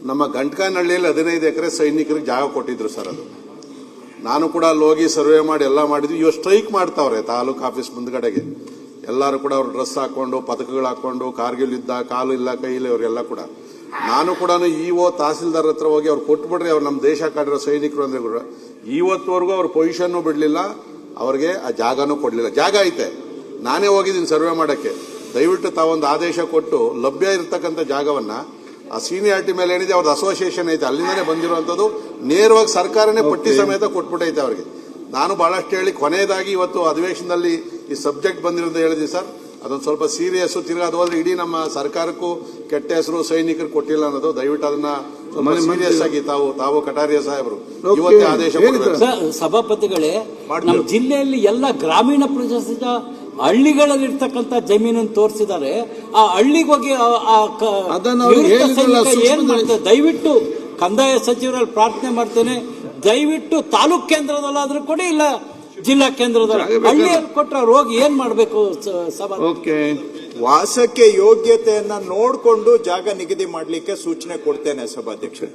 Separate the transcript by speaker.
Speaker 1: ನಮ್ಮ ಗಂಟಕನಹಳ್ಳಿಯಲ್ಲಿ 15 ಎಕರೆ ಸೈನಿಕರಿಗೆ ಜಾಗ ಕೊಟ್ಟಿದ್ರು ಸರ್. ಅದು ನಾನು ಕೂಡ ಅಲ್ಲಿ ಹೋಗಿ ಸರ್ವೆ ಮಾಡಿ ಎಲ್ಲ ಮಾಡಿದ್ವಿ. ಇವಾಗ ಸ್ಟ್ರೈಕ್ ಮಾಡ್ತಾವ್ರೆ ತಾಲೂಕು ಆಫೀಸ್ ಮುಂದ್ಗಡೆಗೆ. ಎಲ್ಲರೂ ಕೂಡ ಅವ್ರು ಡ್ರೆಸ್ ಹಾಕೊಂಡು ಪದಕಗಳು ಹಾಕೊಂಡು ಕಾರ್ಗಿಲ್ ಯುದ್ಧ ಕಾಲು ಇಲ್ಲ ಕೈ ಇಲ್ಲ ಇವರೆಲ್ಲ ಕೂಡ. ನಾನು ಕೂಡ ಇಒ ತಹಸೀಲ್ದಾರ್ ಹತ್ರ ಹೋಗಿ ಅವ್ರು ಕೊಟ್ಬಿಡ್ರಿ, ಅವ್ರು ನಮ್ಮ ದೇಶ ಕಾಡಿರೋ ಸೈನಿಕರು ಅಂದ್ರೆ ಕೂಡ ಇವತ್ತುವರೆಗೂ ಅವ್ರ ಪೊಸಿಷನ್ ಬಿಡ್ಲಿಲ್ಲ, ಅವ್ರಿಗೆ ಆ ಜಾಗನೂ ಕೊಡ್ಲಿಲ್ಲ. ಜಾಗ ಐತೆ, ನಾನೇ ಹೋಗಿದ್ದೀನಿ ಸರ್ವೆ ಮಾಡಕ್ಕೆ. ದಯವಿಟ್ಟು ತಾವೊಂದು ಆದೇಶ ಕೊಟ್ಟು ಲಭ್ಯ ಇರತಕ್ಕಂಥ ಜಾಗವನ್ನ ಆ ಸೀನಿಯಾರಿಟಿ ಮೇಲೆ ಏನಿದೆ ಅವ್ರದ್ದು ಅಸೋಸಿಯೇಷನ್ ಐತೆ ಅಲ್ಲಿಂದಾನೇ ಬಂದಿರುವಂತದ್ದು, ನೇರವಾಗಿ ಸರ್ಕಾರನೇ ಪಟ್ಟಿ ಸಮೇತ ಕೊಟ್ಬಿಟ್ಟೈತೆ ಅವ್ರಿಗೆ. ನಾನು ಬಹಳಷ್ಟು ಹೇಳಿ ಕೊನೆಯದಾಗಿ ಇವತ್ತು ಅಧಿವೇಶನದಲ್ಲಿ ಈ ಸಬ್ಜೆಕ್ಟ್ ಬಂದಿರೋದು ಹೇಳಿದ್ವಿ ಸರ್. ಅದೊಂದು ಸ್ವಲ್ಪ ಸೀರಿಯಸ್, ತಿರ್ಗಿ ಅದು ಹೋದ್ರೆ ಇಡೀ ನಮ್ಮ ಸರ್ಕಾರಕ್ಕೂ ಕೆಟ್ಟ ಹೆಸರು, ಸೈನಿಕರು ಕೊಟ್ಟಿಲ್ಲ ಅನ್ನೋದು. ದಯವಿಟ್ಟು ಅದನ್ನ ಸೀರಿಯಸ್ ಆಗಿ ತಾವು ಕಟಾರಿಯಾ ಸಾಹೇಬರು ಇವತ್ತೇ ಆದೇಶ ಕೊಡಬೇಕು.
Speaker 2: ಸಭಾಪತಿಗಳೇ, ನಮ್ಮ ಜಿಲ್ಲೆಯಲ್ಲಿ ಎಲ್ಲ ಗ್ರಾಮೀಣ ಪ್ರದೇಶದ ಹಳ್ಳಿಗಳಲ್ಲಿರ್ತಕ್ಕಂಥ ಜಮೀನನ್ನು ತೋರಿಸಿದ್ದಾರೆ. ಆ ಹಳ್ಳಿಗೆ ಹೋಗಿ ಏನ್ ಮಾಡ್ತಾರೆ? ದಯವಿಟ್ಟು ಕಂದಾಯ ಸಚಿವರಲ್ಲಿ ಪ್ರಾರ್ಥನೆ ಮಾಡ್ತೇನೆ, ದಯವಿಟ್ಟು ತಾಲೂಕ್ ಕೇಂದ್ರದಲ್ಲಾದ್ರೂ ಕೊಡಿ, ಇಲ್ಲ ಜಿಲ್ಲಾ ಕೇಂದ್ರದಲ್ಲಿ ಹಳ್ಳಿಯಲ್ಲಿ ಕೊಟ್ಟರೆ ಅವ್ರು ಹೋಗಿ ಏನ್ ಮಾಡ್ಬೇಕು?
Speaker 3: ವಾಸಕ್ಕೆ ಯೋಗ್ಯತೆಯನ್ನ ನೋಡಿಕೊಂಡು ಜಾಗ ನಿಗದಿ ಮಾಡಲಿಕ್ಕೆ ಸೂಚನೆ ಕೊಡ್ತೇನೆ ಸಭಾಧ್ಯಕ್ಷ.